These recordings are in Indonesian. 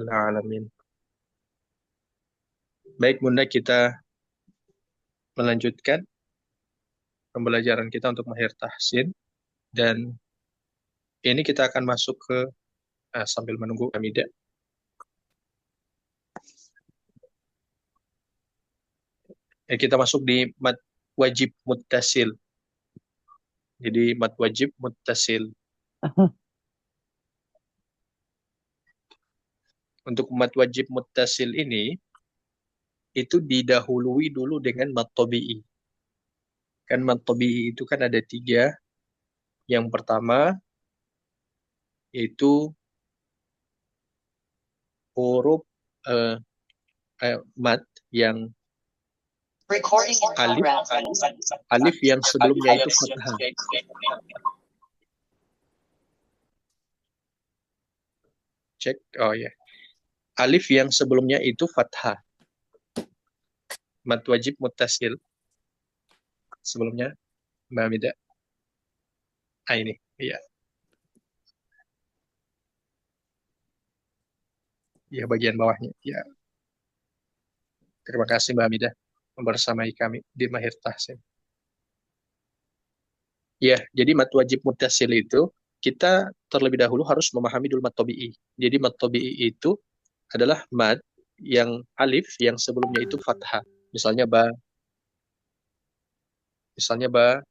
rabbal alamin. Baik Bunda, kita melanjutkan pembelajaran kita untuk mahir tahsin, dan ini kita akan masuk ke sambil menunggu Hamida. Kita masuk di mad wajib muttasil. Jadi mad wajib muttasil. Untuk mad wajib muttasil ini itu didahului dulu dengan mad tabi'i. Kan mad tabi'i itu kan ada 3. Yang pertama yaitu huruf eh, mad yang alif yang sebelumnya itu fathah. Cek, oh ya. Alif yang sebelumnya itu fathah. Mad wajib muttasil. Sebelumnya, Mbak Hamida. Ini, iya. Ya, bagian bawahnya. Ya. Terima kasih Mbak Hamidah membersamai kami di Mahir Tahsin. Ya, jadi mad wajib muttasil itu kita terlebih dahulu harus memahami dulu mad tabi'i. Jadi mad tabi'i itu adalah mad yang alif yang sebelumnya itu fathah. Misalnya ba, misalnya ba.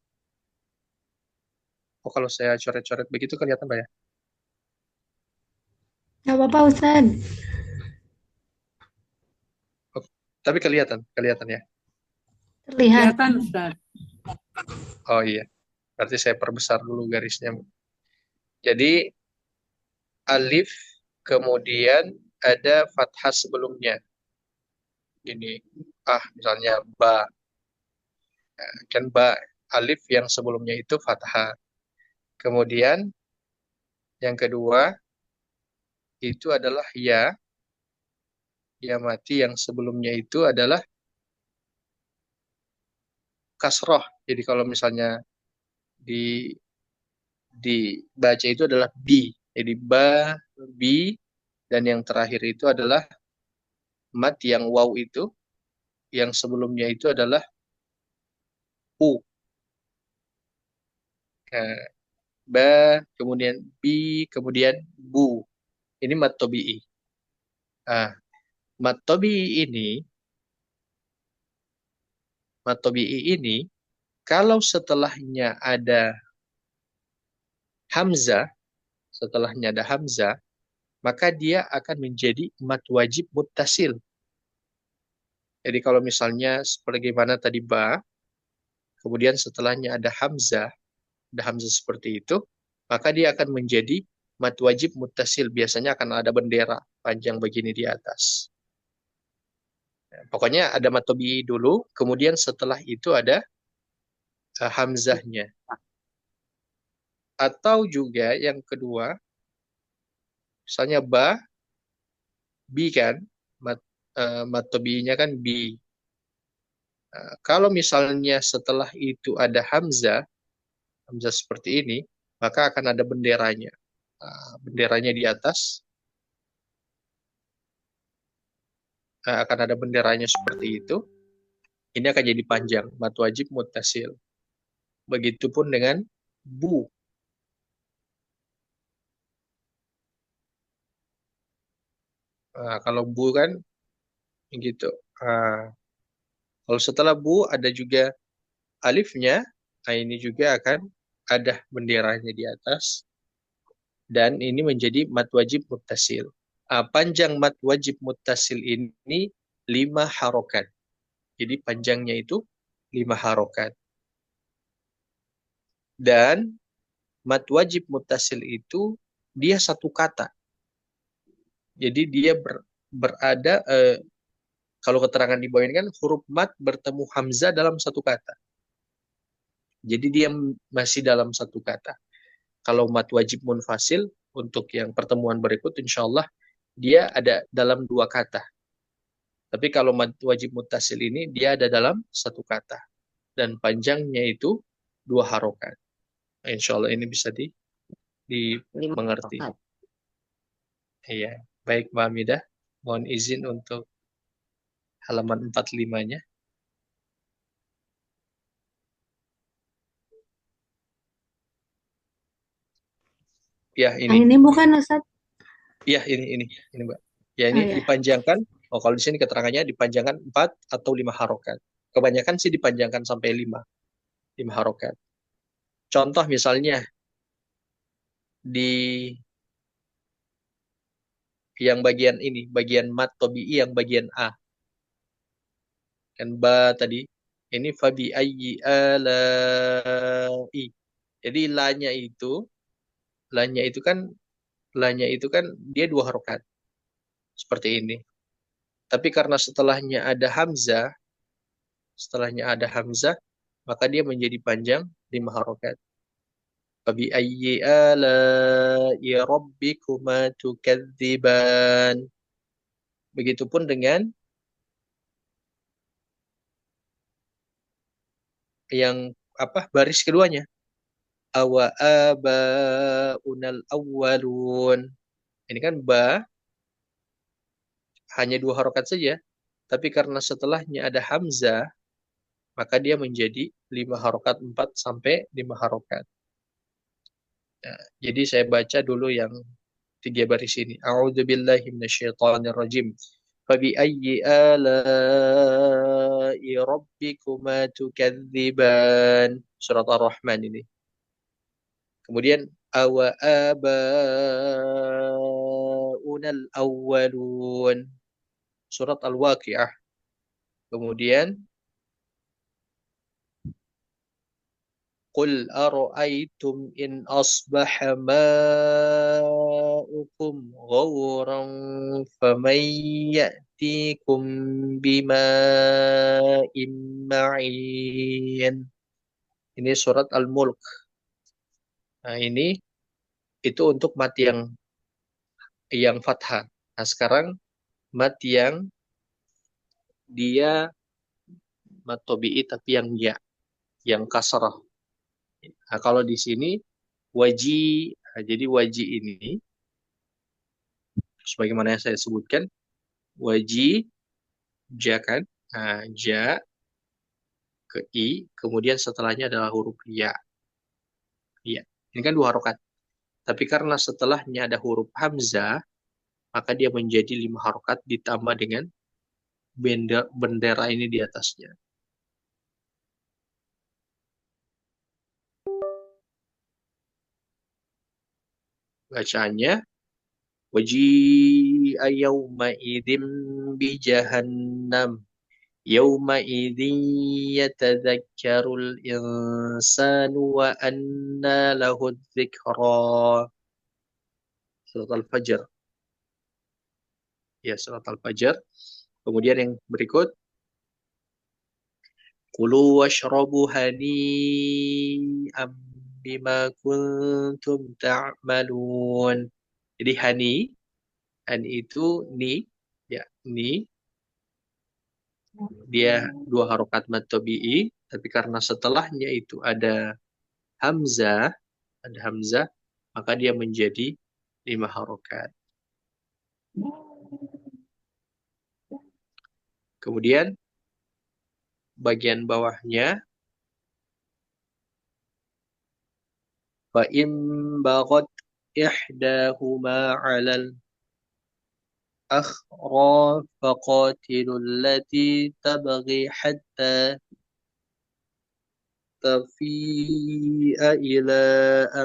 Oh, kalau saya coret-coret begitu kelihatan Mbak ya? Gak apa-apa Ustaz. Oh, tapi kelihatan ya. Terlihat. Kelihatan, Ustaz. Oh iya, berarti saya perbesar dulu garisnya. Jadi alif kemudian ada fathah sebelumnya. Ini misalnya ba, kan ba alif yang sebelumnya itu fathah. Kemudian yang kedua itu adalah ya mati yang sebelumnya itu adalah kasroh. Jadi kalau misalnya di dibaca itu adalah bi. Jadi ba, bi, dan yang terakhir itu adalah mat yang waw itu, yang sebelumnya itu adalah u. Nah, ba, kemudian bi, kemudian bu. Ini mat tobi'i. Ah, mat tobi'i ini kalau setelahnya ada hamzah, maka dia akan menjadi mad wajib muttasil. Jadi kalau misalnya sebagaimana tadi ba, kemudian setelahnya ada hamzah seperti itu, maka dia akan menjadi mad wajib muttasil. Biasanya akan ada bendera panjang begini di atas. Pokoknya ada mad tabi'i dulu, kemudian setelah itu ada hamzahnya. Atau juga yang kedua, misalnya ba, bi kan, mad tabi'inya kan bi. Kalau misalnya setelah itu ada hamzah seperti ini, maka akan ada benderanya. Benderanya di atas, akan ada benderanya seperti itu. Ini akan jadi panjang, mad wajib muttasil. Begitupun dengan bu. Kalau bu kan gitu. Kalau setelah bu ada juga alifnya, ini juga akan ada benderanya di atas. Dan ini menjadi mad wajib muttasil. Panjang mad wajib muttasil ini 5 harokat. Jadi panjangnya itu 5 harokat. Dan mad wajib muttasil itu dia satu kata. Jadi dia berada, kalau keterangan di bawah ini kan huruf mad bertemu hamzah dalam satu kata. Jadi dia masih dalam satu kata. Kalau mad wajib munfasil untuk yang pertemuan berikut insya Allah dia ada dalam 2 kata. Tapi kalau mad wajib muttasil ini dia ada dalam satu kata. Dan panjangnya itu 2 harokat. Insya Allah ini bisa Lima dimengerti. rokat. Iya. Baik, Mbak Hamidah. Mohon izin untuk halaman 45-nya. Ya, Yang ini. ini bukan Ustadz. Ya, ini Mbak. Ya, Oh ini ya. dipanjangkan. Oh, kalau di sini keterangannya dipanjangkan 4 atau 5 harokat. Kebanyakan sih dipanjangkan sampai 5 harokat. Contoh misalnya di yang bagian ini, bagian mat tobi'i yang bagian A. Kan ba tadi. Ini fabi ayyi ala'i. Jadi lanya itu kan, lanya itu kan dia 2 harokat. Seperti ini. Tapi karena setelahnya ada hamzah, maka dia menjadi panjang 5 harokat. Fabi ayyi ala'i rabbikuma tukadziban. Begitupun dengan yang apa baris keduanya. Awa abaunal awwalun. Ini kan ba hanya 2 harokat saja. Tapi karena setelahnya ada hamzah, maka dia menjadi 5 harokat, 4 sampai 5 harokat. Nah, jadi saya baca dulu yang 3 baris ini. A'udzubillahi minasyaitonirrajim. Fabi ayyi ala'i rabbikuma tukadziban. Surat Ar-Rahman ini. Kemudian awa abaunal awwalun. Surat Al-Waqiah. Kemudian Qul ara'aytum in asbaha ma'ukum ghawran faman ya'tikum bima'in ma'in. Ini surat Al-Mulk. Nah, ini itu untuk mat yang fathah. Nah, sekarang mat yang dia mat tobi'i tapi yang kasrah. Nah, kalau di sini waji, nah, jadi waji ini sebagaimana yang saya sebutkan, waji ja kan, nah, ja ke i, kemudian setelahnya adalah huruf ya. Ya, ini kan 2 harokat. Tapi karena setelahnya ada huruf hamzah, maka dia menjadi 5 harokat ditambah dengan bendera ini di atasnya. Bacaannya waji'a yawma idzim bi jahannam. Yawma idzin yatadzakkarul insanu wa anna lahu dzikra. Surat Al-Fajr. Ya, surat Al-Fajr. Kemudian yang berikut kulu washrabu hani'am bima kuntum ta'malun. Jadi hani itu ni, ya, ni dia 2 harokat mad tabi'i, tapi karena setelahnya itu hamzah, ada hamzah, maka dia menjadi 5 harokat. Kemudian bagian bawahnya fa in baghat ihdahuma 'alal akhra faqatilul lati tabghi hatta tafi'a ila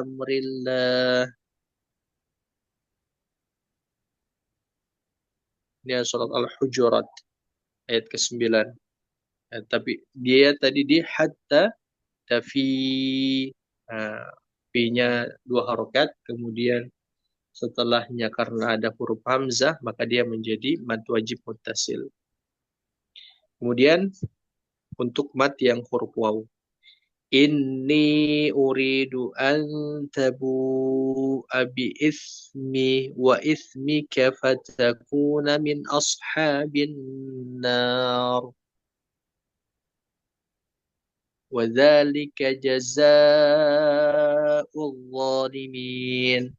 amrillah. Ini surat Al-Hujurat ayat ke-9. Tapi dia tadi di hatta tafi, fi-nya 2 harokat, kemudian setelahnya karena ada huruf hamzah, maka dia menjadi mad wajib muttasil. Kemudian untuk mad yang huruf waw. Inni uridu an tabu abi ismi wa ismika fatakuna min ashabin nar. Wa dzalika jazaa'ul zalimin.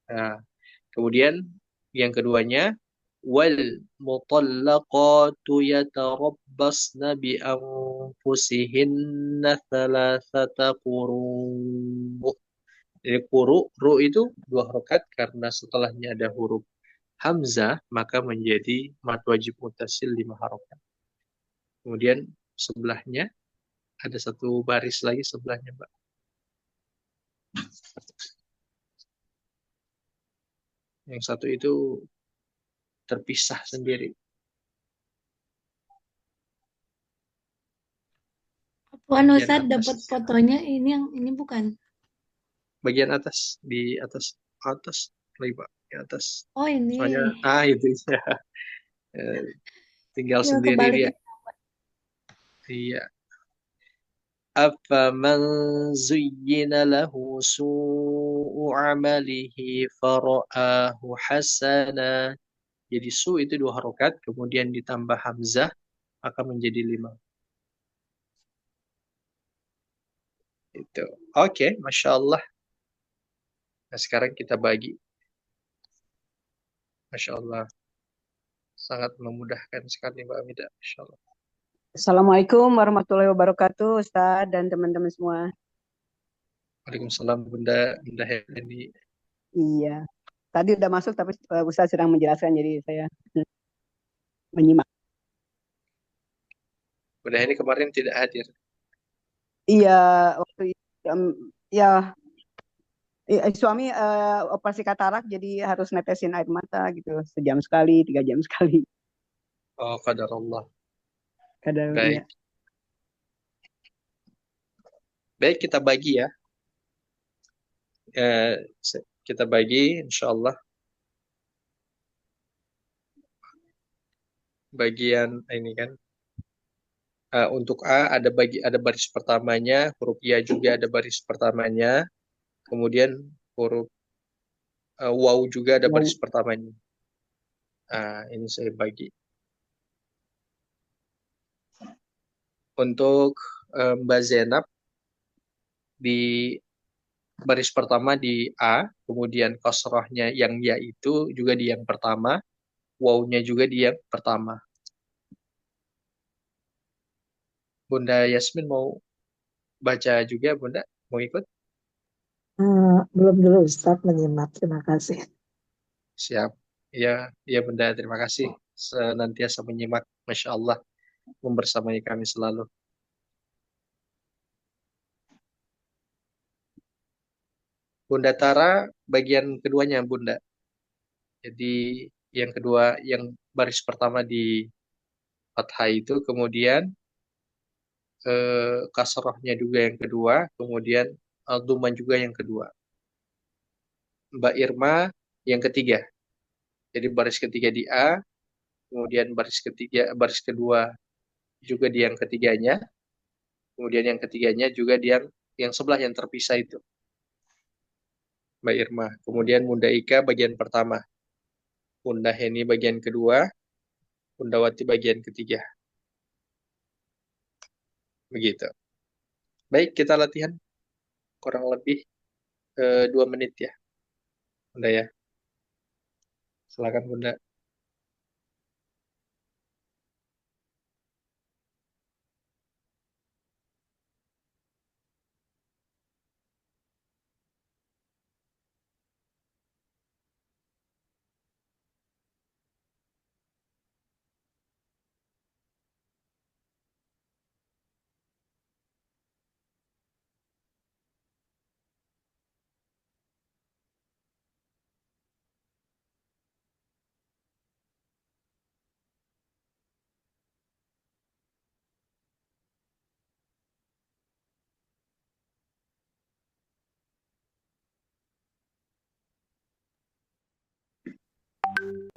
Nah, kemudian yang keduanya wal mutallaqatu yatarabbasna bi anfusihinna thalathata quru. Jadi quru, ru itu dua harokat karena setelahnya ada huruf hamzah maka menjadi mad wajib mutasil lima harokat. Kemudian sebelahnya ada satu baris lagi sebelahnya, Mbak. Yang satu itu terpisah sendiri. Apaan Bagian Ustadz atas. dapat fotonya ini yang ini bukan? Bagian atas. Di atas. Atas. Lagi, Pak. Di atas. Oh Soalnya, ini. itu ya. Eh, Tinggal Ya sendiri kebalik. dia. Iya. أفمن زين له سوء عمله فرآه حسنا. Jadi su itu dua harokat, kemudian ditambah hamzah, maka menjadi lima. Itu. Oke, Masya Allah. Nah, sekarang kita bagi. Masya Allah. Sangat memudahkan sekali Mbak Amida. Masya Allah. Assalamualaikum warahmatullahi wabarakatuh, Ustaz dan teman-teman semua. Waalaikumsalam Bunda, Bunda Heni. Iya, tadi udah masuk tapi Ustaz sedang menjelaskan jadi saya menyimak. Bunda Heni kemarin tidak hadir. Iya, waktu itu, ya suami operasi katarak jadi harus netesin air mata gitu, sejam sekali, 3 jam sekali. Oh, qadar Allah. Kadang iya. Baik. Baik, kita bagi ya. Eh, Kita bagi, insya Allah. Bagian ini kan. Untuk A ada baris pertamanya, huruf Ya juga ada baris pertamanya, kemudian huruf Waw juga ada baris Wow. pertamanya. Ini saya bagi. Untuk Mbak Zainab di baris pertama di A, kemudian kasrahnya yang Ya itu juga di yang pertama, Waw-nya juga di yang pertama. Bunda Yasmin mau baca juga, Bunda? Mau ikut? Belum dulu Ustaz menyimak, terima kasih. Siap. Ya, ya Bunda, terima kasih. Senantiasa menyimak, Masya Allah, membersamai kami selalu. Bunda Tara, bagian keduanya, Bunda. Jadi, yang kedua, yang baris pertama di fathah itu, kemudian kasrohnya juga yang kedua, kemudian duman juga yang kedua. Mbak Irma, yang ketiga. Jadi, baris ketiga di A, kemudian baris kedua juga di yang ketiganya, kemudian yang ketiganya juga di yang sebelah yang terpisah itu, Mbak Irma. Kemudian Bunda Ika bagian pertama, Bunda Heni bagian kedua, Bunda Wati bagian ketiga. Begitu. Baik, kita latihan kurang lebih 2 menit ya, Bunda ya. Silakan Bunda.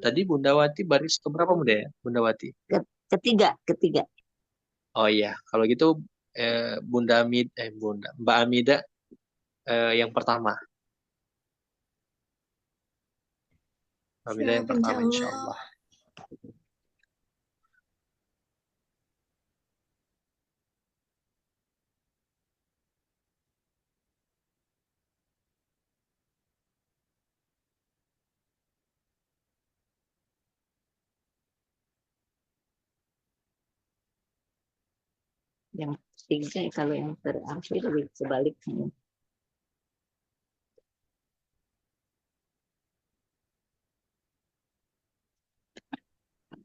Tadi Bunda Wati baris keberapa Bunda ya? Bunda Wati. Ketiga. Oh iya, kalau gitu Mbak Amida yang pertama. Mbak Amida yang Siap, insya pertama insya Allah. Allah. Yang ketiga kalau yang terakhir lebih sebaliknya.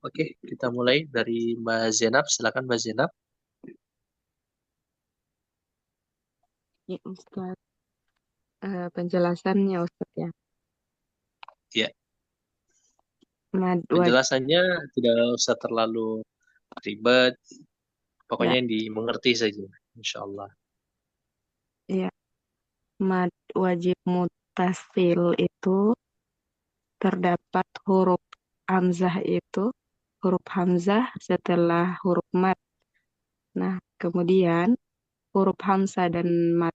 Oke, kita mulai dari Mbak Zainab. Silakan Mbak Zainab. Ya, Ustaz. Penjelasannya Ustaz ya. Ya, Mad wajib penjelasannya tidak usah terlalu ribet. Pokoknya ya, yang dimengerti saja, insya Allah. ya. Mad wajib mutasil itu terdapat huruf hamzah itu huruf hamzah setelah huruf mad. Nah, kemudian huruf hamzah dan mad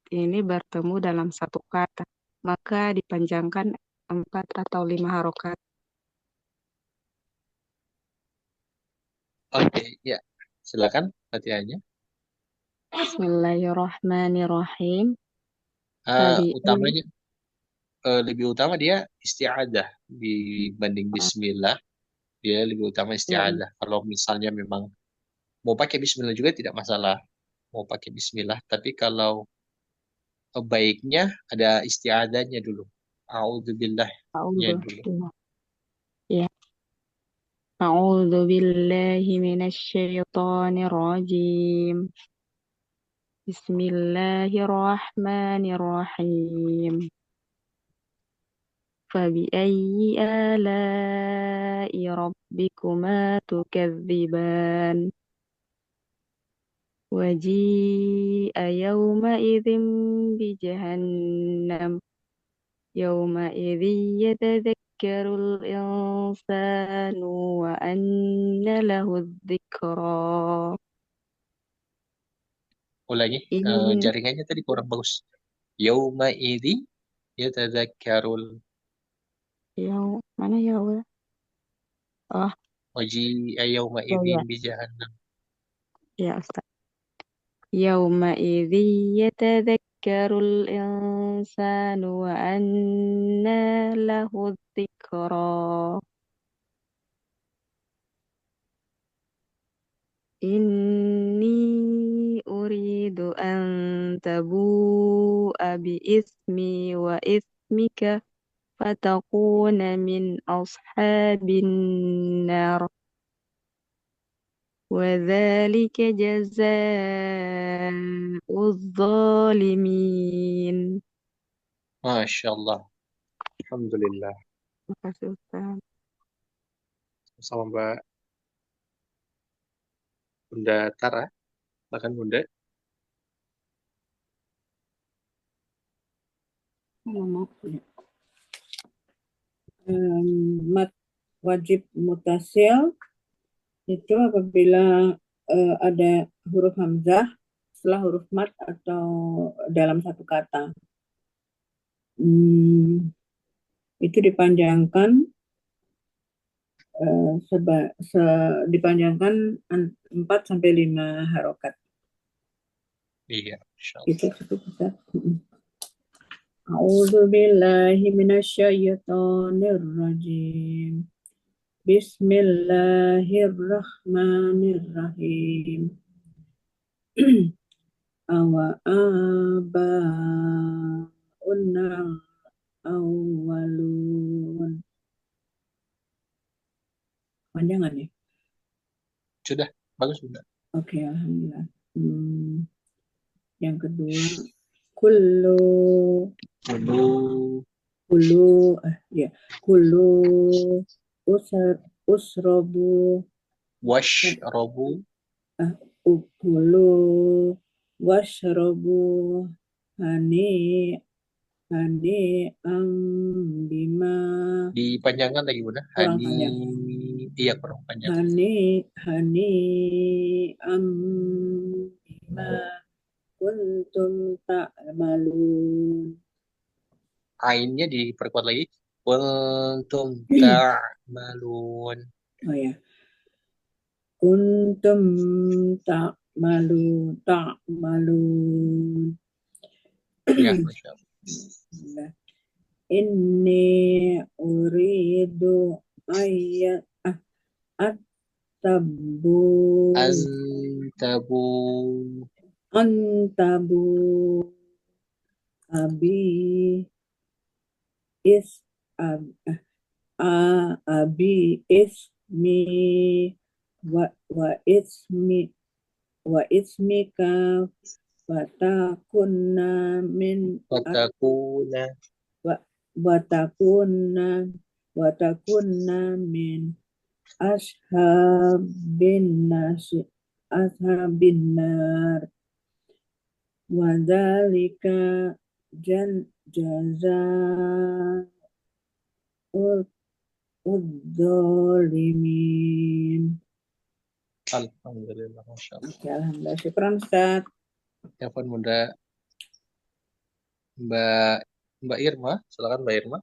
ini bertemu dalam satu kata, maka dipanjangkan 4 atau 5 harokat. Oke, ya. Silakan latihannya. Bismillahirrahmanirrahim. Utamanya lebih utama dia isti'adah dibanding bismillah. Dia lebih utama Ya, isti'adah. Kalau misalnya memang mau pakai bismillah juga tidak masalah. Mau pakai bismillah, tapi kalau baiknya ada isti'adahnya dulu. A'udzubillahnya A'udzu. dulu. Ya. A'udzu billahi minasyaitonir rajim. Bismillahirrahmanirrahim. فبأي آلاء ربكما تكذبان وجيء يومئذ بجهنم يومئذ يتذكر الإنسان وأنى له الذكرى Ulangi, إن jaringannya tadi kurang bagus. Yauma idzi yatadzakkarul mana ya Allah? Oh waji'a yauma ya idzin ya bi jahannam. ya Ustaz. يومئذ يتذكر الإنسان وأنى له الذكرى إني أريد أن تبوء بإثمي وإثمك فتكون من أصحاب النار وذلك جزاء الظالمين. Masya Allah. Alhamdulillah. Terima kasih Ustaz. Sama Mbak Bunda Tara. Silakan Bunda. Mat wajib mutasil itu apabila ada huruf hamzah setelah huruf mat atau dalam satu kata. Itu dipanjangkan dipanjangkan 4 sampai 5 harokat. Iya, Masya Allah. Itu cukup bisa. A'udzu billahi minasyaitonir rajim. Bismillahirrahmanirrahim. Awa aba'unna awwalun. Panjangan ya? Sudah, bagus Bunda. Oke, alhamdulillah. Yang kedua, kullu usrobu Washrobu ukulu washrobu hani bima. dipanjangkan lagi Bunda. Kurang Hani, panjang. iya kurang panjang. Hani bima kuntum ta'malun. Ainnya diperkuat lagi. Kuntum ta'malun. Oh ya. Kuntum ta'malun. Ya, Masya Allah. Inni uridu ayat at-tabu Antabu. Antabu abi is ab, abi ismi wa ismi wa ismika watakunna min Watakuna. wa- watakunna watakunna min ashabin nasi ashabin nar wadzalika jazaa'ul udzolimin. Alhamdulillah, Masya Allah. Oke, alhamdulillah. Syukran, Ustaz. Ya pun Bunda. Mbak Mbak Irma, silakan Mbak Irma.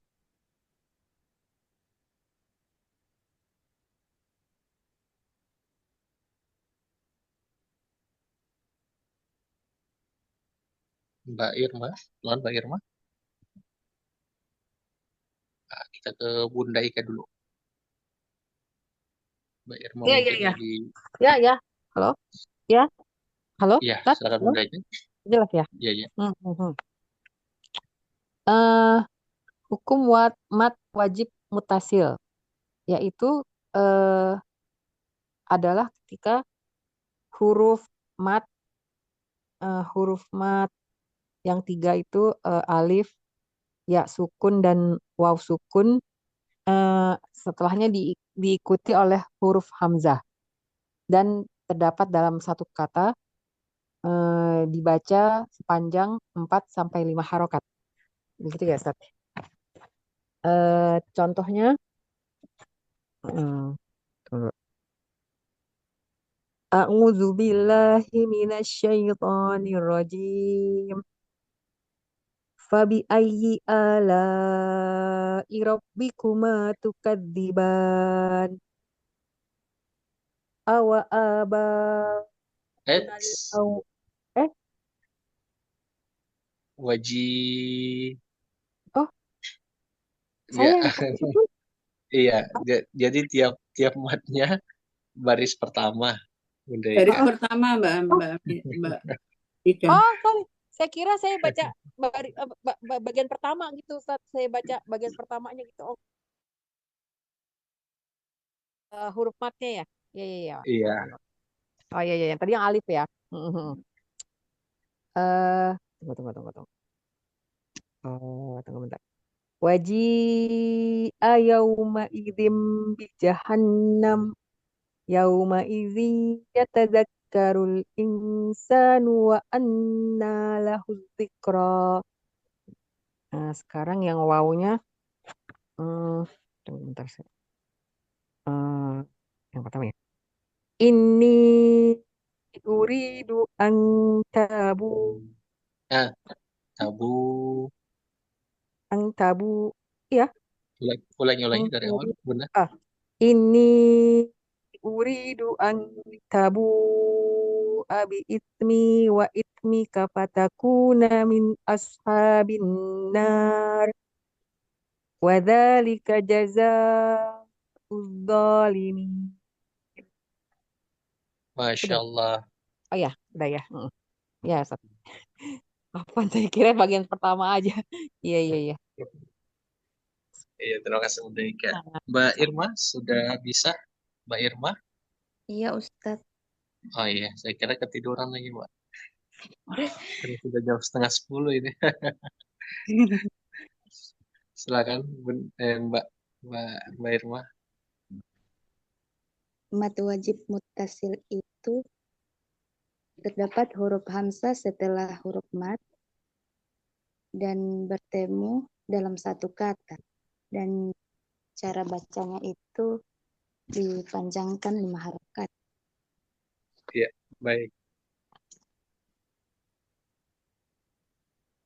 Mbak Irma, silakan Mbak Irma. Nah, kita ke Bunda Ika dulu. Mbak Irma Iya, iya, mungkin iya. lagi. Ya, ya. Halo? Ya, halo? Iya, Ustaz? silakan Halo? Bunda Ika. Jelas ya? Iya, iya. Hmm, hmm, hmm. Eh, hukum mat wajib mutasil, yaitu eh, adalah ketika huruf mat huruf mat yang tiga itu alif, ya sukun dan waw sukun, setelahnya diikuti oleh huruf hamzah dan terdapat dalam satu kata, dibaca sepanjang 4 sampai 5 harokat. Begitu ya, Ustaz? Contohnya, hmm, tunggu. A'udzu billahi minasyaitonir rajim. Fabi ayyi ala'i rabbikuma tukadziban. Awa abaunal Eits, au eh wajib. oh saya Ya, yang salah itu. iya. Jadi tiap tiap matnya baris pertama, Bunda Baris Ika. Oh, pertama, Mbak oh, Mbak Ika. oh, sorry. Saya kira saya baca bagian pertama gitu, Ustaz. Saya baca bagian pertamanya gitu. Oh, huruf matnya ya. Ya, ya, ya. Iya. Oh, ya, ya, yang tadi yang alif ya. Mhm. Eh, tunggu, tunggu, tunggu, tunggu. Oh, tunggu bentar. Waji'a yauma idzim bi jahannam. Yauma idzi yatadzakkarul insanu wa anna lahu dzikra. Nah, sekarang yang wawunya, tunggu bentar. Eh, yang pertama ya. Ini uridu an tabu Nah, tabu. ang tabu, ya, Ulangi ang dari awal, tabu. Bunda. Ah, ini uridu an tabu abi itmi wa itmi kafatakuna min ashabin nar wa dzalika jazaa'uz zalimin. Masya Udah. Allah. Oh ya, udah ya. Ya, Ustaz. Apaan, saya kira bagian pertama aja. Iya, iya, iya. Iya, terima kasih Bunda Ika. Nah, Mbak Irma, sudah bisa? Mbak Irma? Iya, Ustadz. Oh iya, saya kira ketiduran lagi, Mbak. Karena sudah jam setengah 10 ini. Silakan, Mbak Irma. Mat wajib mutasil itu terdapat huruf hamzah setelah huruf mat dan bertemu dalam satu kata. Dan cara bacanya itu dipanjangkan 5 harokat. Iya, baik.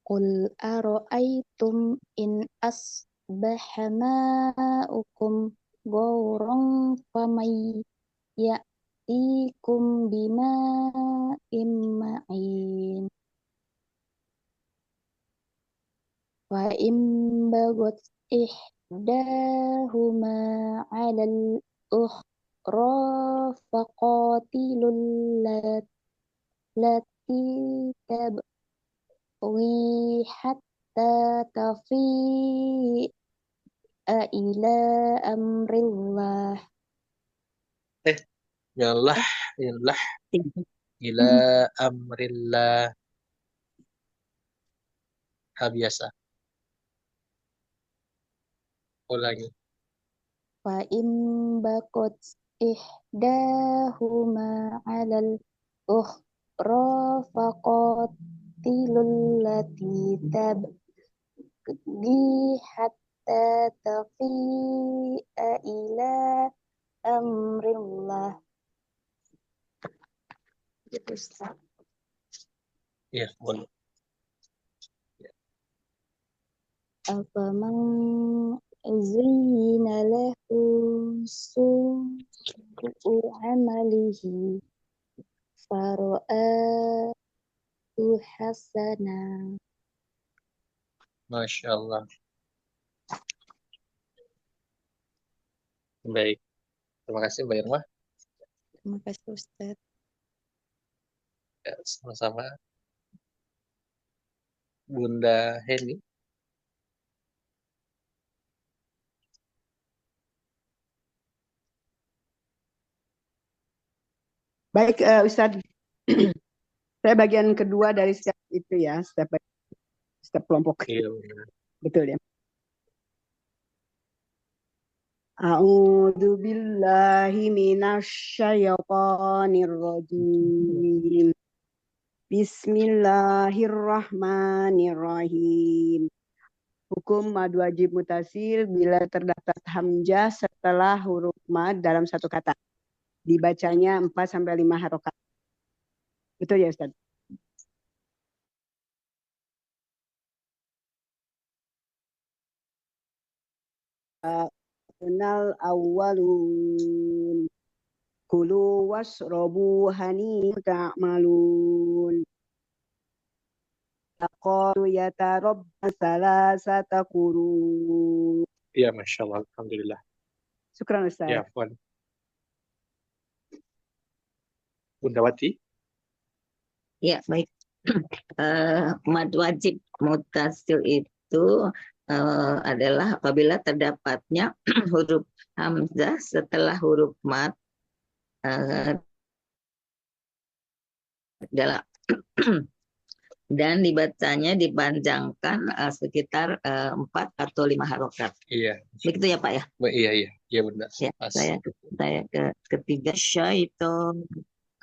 Qul aro'aitum in asbaha ma'ukum ghauran famay ya'tikum bima'in ma'in wa im bagot ihdahuma 'alal faqatilul lati tabwi hatta tafi'a ila amrillah. Yalah, yalah, ila amrillah. Biasa. Ulangi. Fa im bakot ihdahuma alal ukhra faqatilul lati tabghi hatta tafi'a ila amrillah. Gitu, Ustaz. Ya, boleh. Afaman zuyyina lahu su'u amalihi fara'ahu hasana. Masya Allah. Baik. Terima kasih Mbak Irma. Terima kasih Ustaz. Ya, sama-sama. Bunda Heni. Baik, Ustadz. Saya bagian kedua dari step itu ya, step kelompok. Iya, benar. Betul ya. A'udzu billahi minasyaitonir rajim. Bismillahirrahmanirrahim. Hukum mad wajib mutasil bila terdapat hamzah setelah huruf mad dalam satu kata. Dibacanya 4 sampai 5 harokat. Betul ya, Ustaz? Kenal awalun. Kulu wasrobu hani ta'malun. Taqalu yatarabba salasata quru. Iya, Masya Allah. Alhamdulillah. Syukran, Ustaz. Ya, Afwan. Bunda Wati. Ya, baik. Mad wajib mutasil itu adalah apabila terdapatnya huruf hamzah setelah huruf mad dalam dan dibacanya dipanjangkan sekitar 4 atau 5 harokat. Iya. Begitu ya Pak ya? Iya, iya. Iya, benar. Ya, saya ke ketiga syaiton.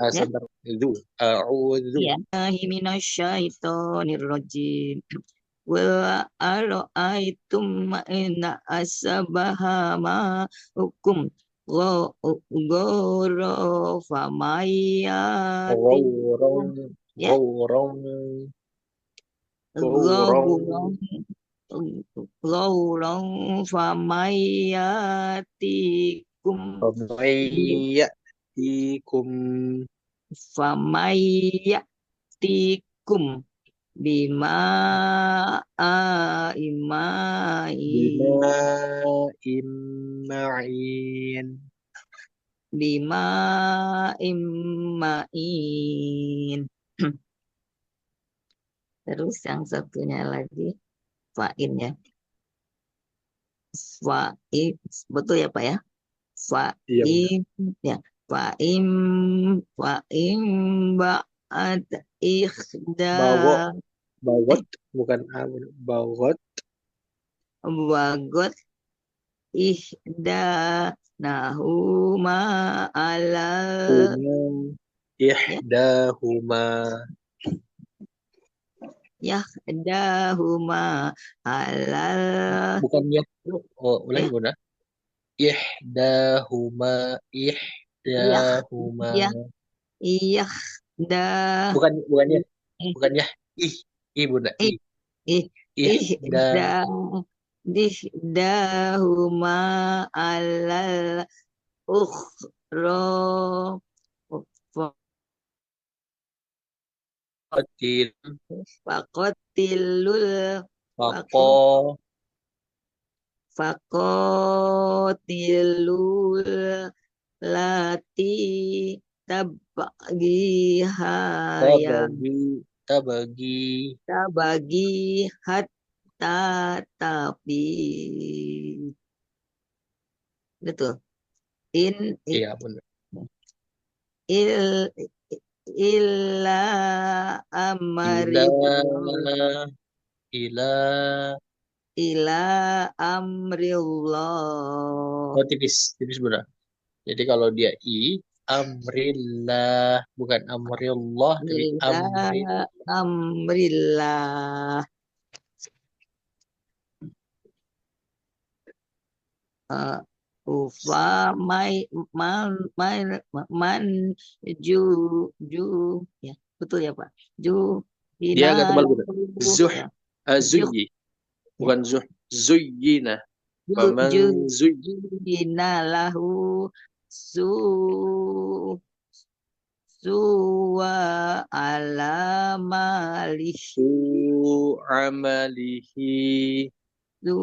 Sebentar. Itu. A'udzu. Ya, minasyaitonirrajim. Wa ara'aitum ma inna asbaha ma hukum goro famayati ya gauron famayatikum famayatikum bima imain. Terus yang satunya lagi fa'in ya. Fa'in, betul ya Pak ya? Fa'in ya. Fa'in ba'ad ikhda. Bagot bukan bagot. Bagot ihda nahuma alal ihdahuma yahdahuma alal bukan ya. Ulangi Bunda. Ihdahuma bukan ya. Bunda. Ihdahuma alal ukhra faqatilul lati tabagiha ya tabagi tabagi hatta tapi betul iya benar. il illa Ila amrillah ila ila amrillah oh tipis tipis benar. Jadi kalau dia amrillah bukan amrillah tapi ila amrillah ufa man ju ju ya betul ya Pak ju dia agak tebal benar. Zuh ya ju zuyyi bukan zuh zuyyina ju faman ju zuyyi lahu su suwa alamalihi su amalihi su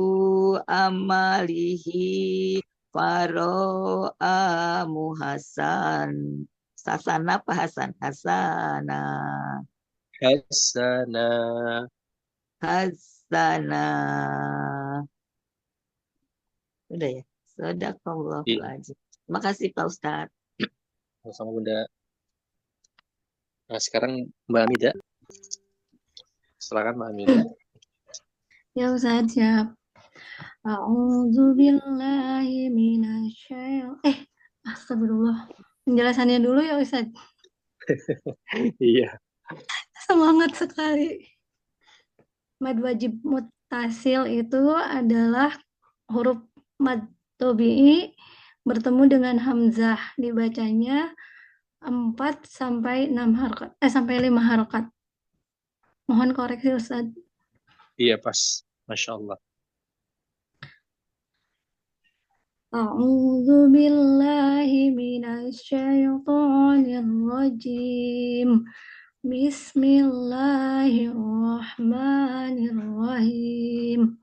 amalihi faro'a muhasan sasana apa Hasan hasana hasana hasana udah ya Sadaqallahul iya azim. Terima kasih Pak Ustadz. sama bunda. Nah sekarang Mbak Amida, silakan Mbak Amida. Ya Ustadz, siap. A'udzu billahi astagfirullah. Penjelasannya dulu ya Ustadz. Iya. Semangat sekali. Mad wajib mutasil itu adalah huruf mad tobi'i bertemu dengan hamzah, dibacanya 4 sampai 6 harokat, sampai 5 harokat. Mohon koreksi Ustadz. Iya pas, Masya Allah. A'udzu billahi minasyaitonir rajim. Bismillahirrahmanirrahim.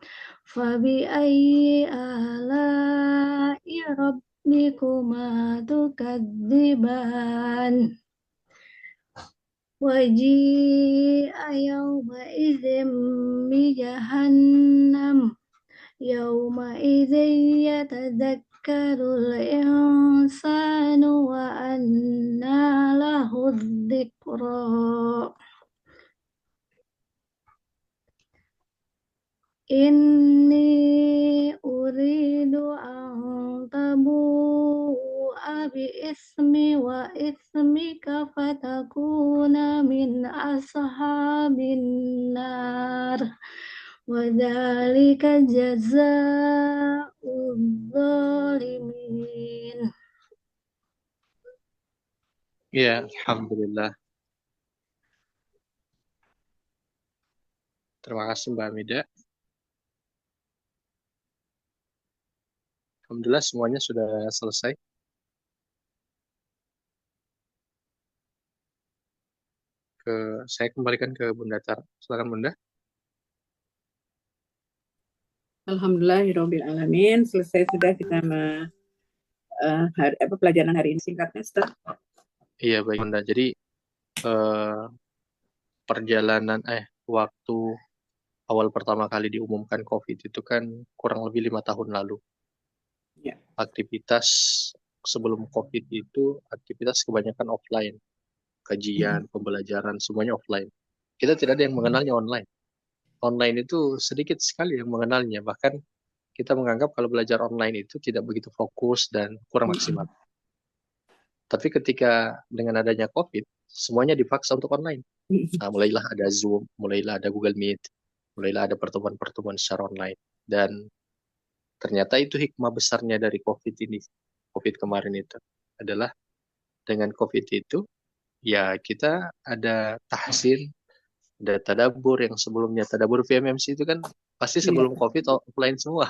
Fabi ayyi ala'i rabbikuma tukadziban. Waji'a yawma idzin bi jahannam. Yawma idzin yatadzakkarul insanu wa anna lahu dzikra. Inni uridu an tabu'a bi ismi wa ismika fatakuna min ashabin nar. Wa dzalika jazaa'udz dzalimin. Iya, Alhamdulillah. Terima kasih Mbak Amida. Alhamdulillah semuanya sudah selesai. Saya kembalikan ke Bunda Tara. Silakan Bunda. Alhamdulillahirrahmanirrahim. Selesai sudah kita pelajaran hari ini singkatnya, Ustaz. Iya baik Bunda. Jadi perjalanan waktu awal pertama kali diumumkan COVID itu kan kurang lebih 5 tahun lalu. Ya. Aktivitas sebelum COVID itu aktivitas kebanyakan offline. Kajian, pembelajaran, semuanya offline. Kita tidak ada yang mengenalnya online. Online itu sedikit sekali yang mengenalnya. Bahkan kita menganggap kalau belajar online itu tidak begitu fokus dan kurang maksimal. Tapi ketika dengan adanya COVID, semuanya dipaksa untuk online. Nah, mulailah ada Zoom, mulailah ada Google Meet, mulailah ada pertemuan-pertemuan secara online. Dan ternyata itu hikmah besarnya dari COVID ini. COVID kemarin itu adalah dengan COVID itu, ya kita ada tahsin, ada tadabbur yang sebelumnya tadabbur VMMC itu kan pasti sebelum COVID offline semua,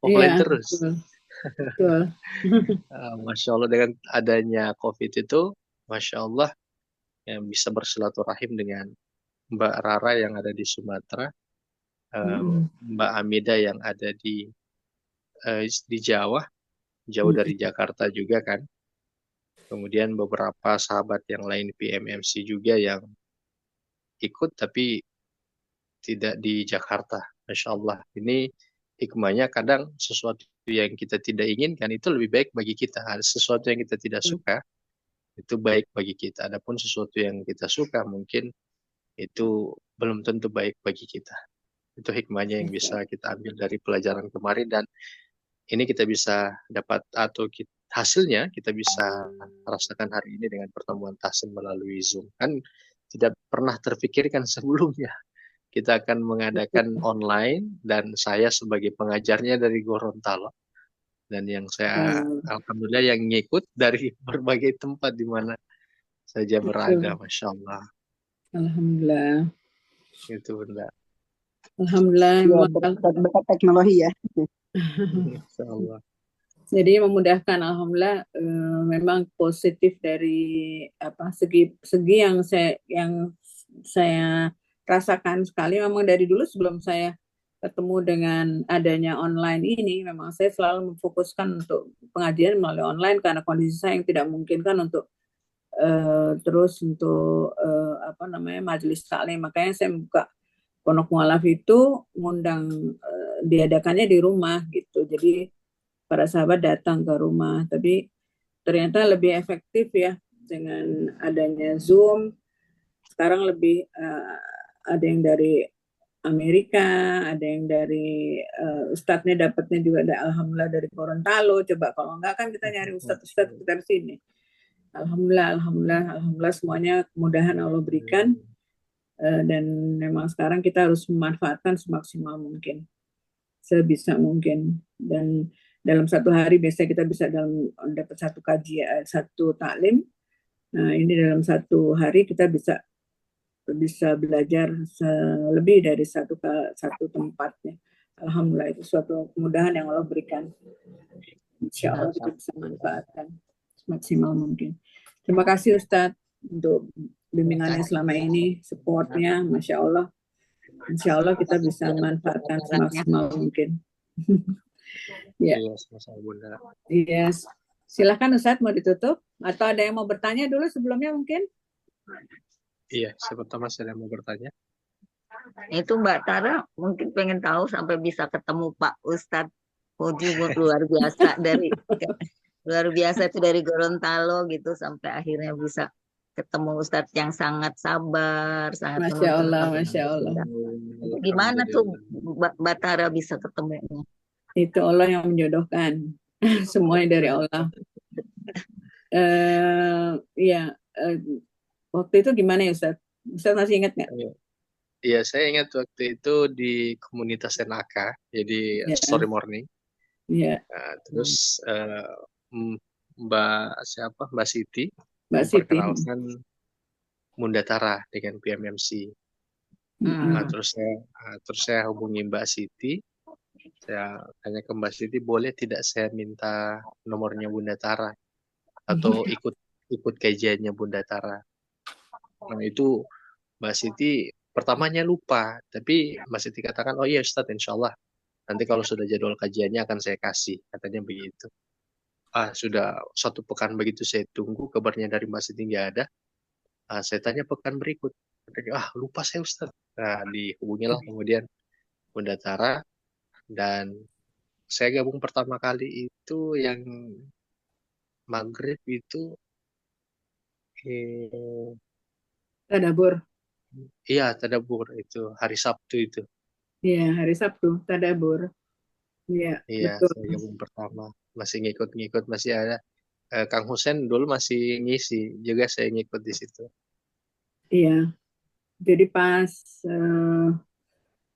offline terus. Betul. Masya Allah dengan adanya COVID itu, Masya Allah yang bisa bersilaturahim dengan Mbak Rara yang ada di Sumatera, Mbak Amida yang ada di Jawa, jauh dari Jakarta juga kan. Kemudian beberapa sahabat yang lain PMMC juga yang ikut tapi tidak di Jakarta. Masya Allah. Ini hikmahnya kadang sesuatu yang kita tidak inginkan itu lebih baik bagi kita. Ada sesuatu yang kita tidak suka itu baik bagi kita. Adapun sesuatu yang kita suka mungkin itu belum tentu baik bagi kita. Itu hikmahnya yang bisa kita ambil dari pelajaran kemarin, dan ini kita bisa dapat atau hasilnya kita bisa rasakan hari ini dengan pertemuan tahsin melalui Zoom. Kan tidak pernah terfikirkan sebelumnya kita akan mengadakan online, dan saya sebagai pengajarnya dari Gorontalo, dan yang saya alhamdulillah yang ngikut dari berbagai tempat di mana saja berada. Masya Allah. Alhamdulillah. Itu Bunda. Alhamdulillah. Ya, berkat teknologi ya. Insya Allah. Jadi memudahkan, alhamdulillah. Memang positif dari segi yang saya rasakan sekali. Memang dari dulu sebelum saya ketemu dengan adanya online ini, memang saya selalu memfokuskan untuk pengajian melalui online karena kondisi saya yang tidak memungkinkan untuk terus untuk majelis taklim. Makanya saya buka Pondok Mualaf itu ngundang diadakannya di rumah gitu. Jadi para sahabat datang ke rumah. Tapi ternyata lebih efektif ya dengan adanya Zoom. Sekarang lebih ada yang dari Amerika, ada yang dari ustadznya dapatnya juga ada alhamdulillah dari Gorontalo. Coba kalau enggak kan kita nyari ustadz-ustadz sekitar sini. Alhamdulillah semuanya kemudahan Allah berikan, dan memang sekarang kita harus memanfaatkan semaksimal mungkin, sebisa mungkin. Dan dalam satu hari biasanya kita bisa dapat satu kajian, satu taklim. Nah ini dalam satu hari kita bisa belajar lebih dari satu tempatnya. Alhamdulillah itu suatu kemudahan yang Allah berikan. Insya Allah kita bisa manfaatkan semaksimal mungkin. Terima kasih Ustadz untuk bimbingannya selama ini, supportnya, Masya Allah. Insya Allah kita bisa manfaatkan semaksimal mungkin. Ya. Yes. Silakan Ustadz, mau ditutup atau ada yang mau bertanya dulu sebelumnya mungkin? Iya, pertama saya mau bertanya. Itu Mbak Tara mungkin pengen tahu sampai bisa ketemu Pak Ustadz Muji, luar biasa itu dari Gorontalo gitu sampai akhirnya bisa ketemu Ustadz yang sangat sabar, sangat Masya Allah. Gimana tuh Mbak Tara bisa ketemunya? Itu Allah yang menjodohkan. Semuanya dari Allah. Waktu itu gimana ya Ustadz? Ustadz masih ingat nggak? Iya, saya ingat waktu itu di komunitas Senaka, jadi story morning. Iya. Terus Mbak Siti Mbak Siti memperkenalkan Bunda Tara dengan PMMC. Terus saya hubungi Mbak Siti. Saya tanya ke Mbak Siti, boleh tidak saya minta nomornya Bunda Tara atau ikut kajiannya Bunda Tara. Nah itu Mbak Siti pertamanya lupa, tapi Mbak Siti katakan, oh iya Ustadz, insya Allah nanti kalau sudah jadwal kajiannya akan saya kasih, katanya begitu. Sudah 1 pekan begitu saya tunggu, kabarnya dari Mbak Siti nggak ada. Saya tanya pekan berikut, lupa saya Ustadz. Nah dihubungilah kemudian Bunda Tara, dan saya gabung pertama kali itu yang maghrib itu Tadabur. Iya, Tadabur itu hari Sabtu itu. Iya, hari Sabtu Tadabur. Iya, betul. Saya gabung pertama, masih ngikut-ngikut, masih ada Kang Husen dulu masih ngisi juga, saya ngikut di situ. Iya, jadi pas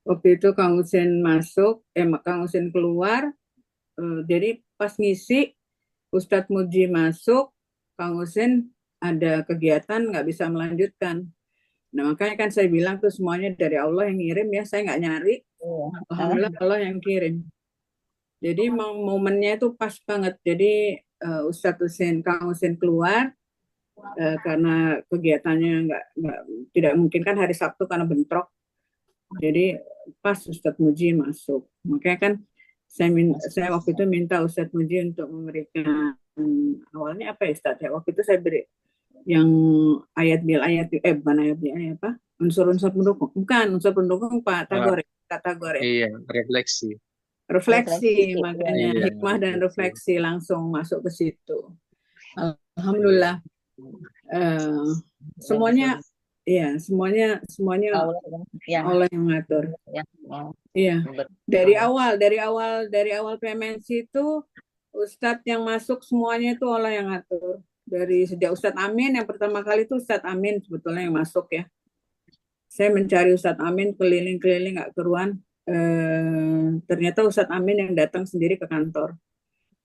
waktu itu Kang Husen Kang Husen keluar, jadi pas ngisi Ustadz Muji masuk, Kang Husen ada kegiatan nggak bisa melanjutkan. Nah makanya kan saya bilang tuh semuanya dari Allah yang ngirim ya, saya nggak nyari. Alhamdulillah Allah yang kirim. Jadi momennya itu pas banget. Jadi Kang Husen keluar karena kegiatannya tidak mungkin kan hari Sabtu karena bentrok. Jadi pas Ustadz Muji masuk. Makanya kan Saya waktu itu minta Ustadz Muji untuk memberikan awalnya apa ya Ustadz ya, waktu itu saya beri yang ayat bil ayat, bukan ayat bil ayat, apa, unsur-unsur pendukung, bukan unsur pendukung Pak Tagore, Kak Tagore, Iya, refleksi. refleksi, makanya Iya, hikmah dan refleksi. refleksi langsung masuk ke situ. Alhamdulillah, semuanya ya, semuanya Allah yang mengatur. Iya, dari awal PMNC itu Ustadz yang masuk semuanya itu Allah yang ngatur. Dari sejak Ustadz Amin, yang pertama kali itu Ustadz Amin sebetulnya yang masuk ya. Saya mencari Ustadz Amin keliling-keliling nggak keruan. Ternyata Ustadz Amin yang datang sendiri ke kantor.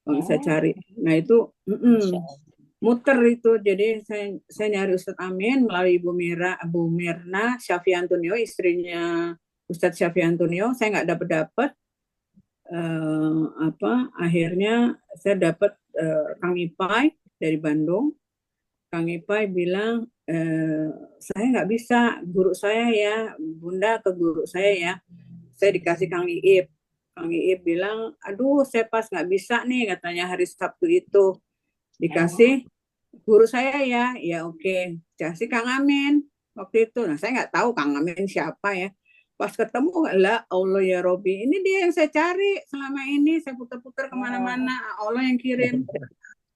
Kalau saya cari. Nah itu muter itu. Jadi saya nyari Ustadz Amin melalui Bu Mirna Syafi Antonio, istrinya Ustadz Syafi Antonio. Saya nggak dapat akhirnya saya dapat Kang Ipai dari Bandung. Kang Ipai bilang, saya nggak bisa, guru saya ya, Bunda ke guru saya ya. Saya dikasih Kang Iip. Kang Iip bilang, aduh saya pas nggak bisa nih, katanya hari Sabtu itu. Dikasih guru saya ya oke. Dikasih Kang Amin waktu itu. Nah saya nggak tahu Kang Amin siapa ya. Pas ketemu, lah Allah ya Robi, ini dia yang saya cari selama ini, saya putar-putar kemana-mana, Allah yang kirim.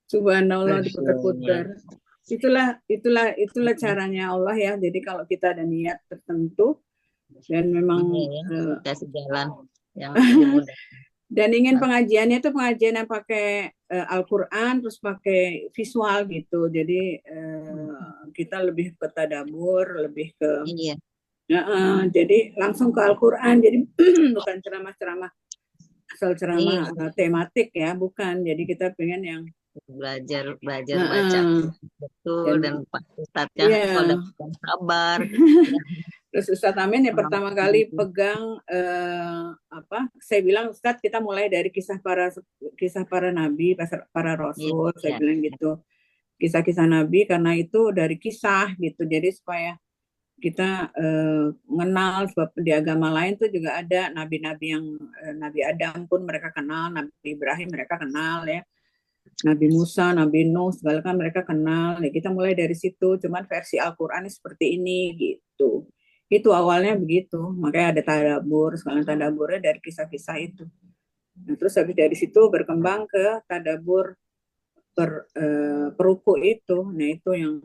Subhanallah, diputar-putar. Itulah caranya Allah ya. Jadi kalau kita ada niat tertentu dan memang kasih jalan yang mudah. Dan ingin pengajiannya itu pengajian yang pakai Al-Quran terus pakai visual gitu. Jadi kita lebih ke tadabur, lebih ke jadi langsung ke Al-Quran. Jadi bukan ceramah-ceramah asal ceramah tematik ya, bukan. Jadi kita pengen yang belajar baca betul dan Pak Ustadznya kalau dapat sabar. Terus Ustadz Amin yang pertama kali pegang saya bilang Ustadz kita mulai dari kisah para nabi, para rasul, saya bilang gitu, kisah-kisah nabi karena itu dari kisah gitu, jadi supaya kita mengenal, sebab di agama lain tuh juga ada nabi-nabi yang Nabi Adam pun mereka kenal, Nabi Ibrahim mereka kenal ya, Nabi Musa, Nabi Nuh segala kan mereka kenal ya, kita mulai dari situ, cuman versi Al-Quran seperti ini gitu. Itu awalnya begitu, makanya ada tadabur, sekarang tadaburnya dari kisah-kisah itu. Nah, terus habis dari situ berkembang ke tadabur peruku itu. Nah itu yang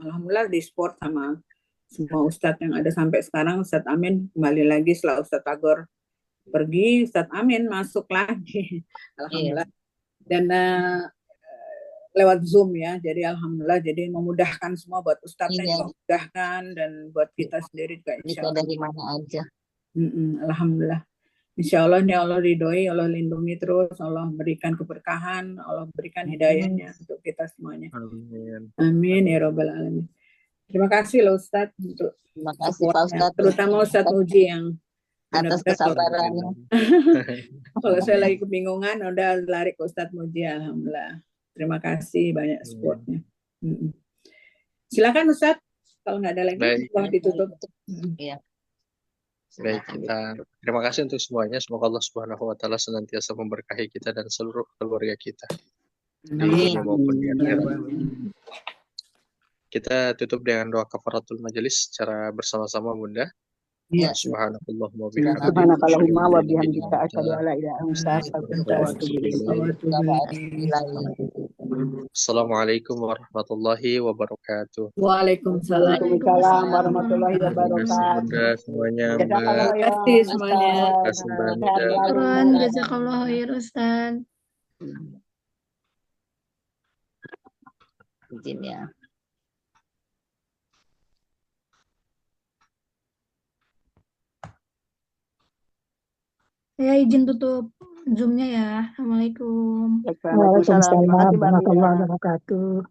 alhamdulillah di support sama semua ustadz yang ada sampai sekarang. Ustadz Amin kembali lagi setelah Ustadz Tagor pergi, Ustadz Amin masuk lagi, alhamdulillah. Dan lewat Zoom ya, jadi alhamdulillah, jadi memudahkan semua buat ustadznya juga memudahkan dan buat kita sendiri juga insya Allah. Dari mana aja. Alhamdulillah. Insya Allah ini Allah ridhoi, Allah lindungi terus, Allah berikan keberkahan, Allah berikan hidayahnya untuk kita semuanya. Amin. Amin ya Rabbal Alamin. Terima kasih loh Ustadz untuk terima kasih Pak Ustadz, terutama Ustadz Muji yang atas kesabarannya. Kalau saya lagi kebingungan, udah lari ke Ustadz Muji, alhamdulillah. Terima kasih banyak supportnya. Silakan Ustadz, kalau nggak ada lagi, ditutup. Iya. Baik, terima kasih untuk semuanya. Semoga Allah Subhanahu wa Ta'ala senantiasa memberkahi kita dan seluruh keluarga kita. Di dunia maupun di akhirat. Kita tutup dengan doa kafaratul majelis secara bersama-sama Bunda. Subhanakallahumma wa bihamdika asyhadu an la ilaha illa anta astaghfiruka wa atubu ilaik. Assalamualaikum warahmatullahi wabarakatuh. Waalaikumsalam warahmatullahi wabarakatuh. Semuanya. Terima kasih semuanya. Jazakallahu khair Ustaz. Izin ya. Saya izin tutup Zoom-nya ya. Assalamualaikum. Waalaikumsalam warahmatullahi wabarakatuh.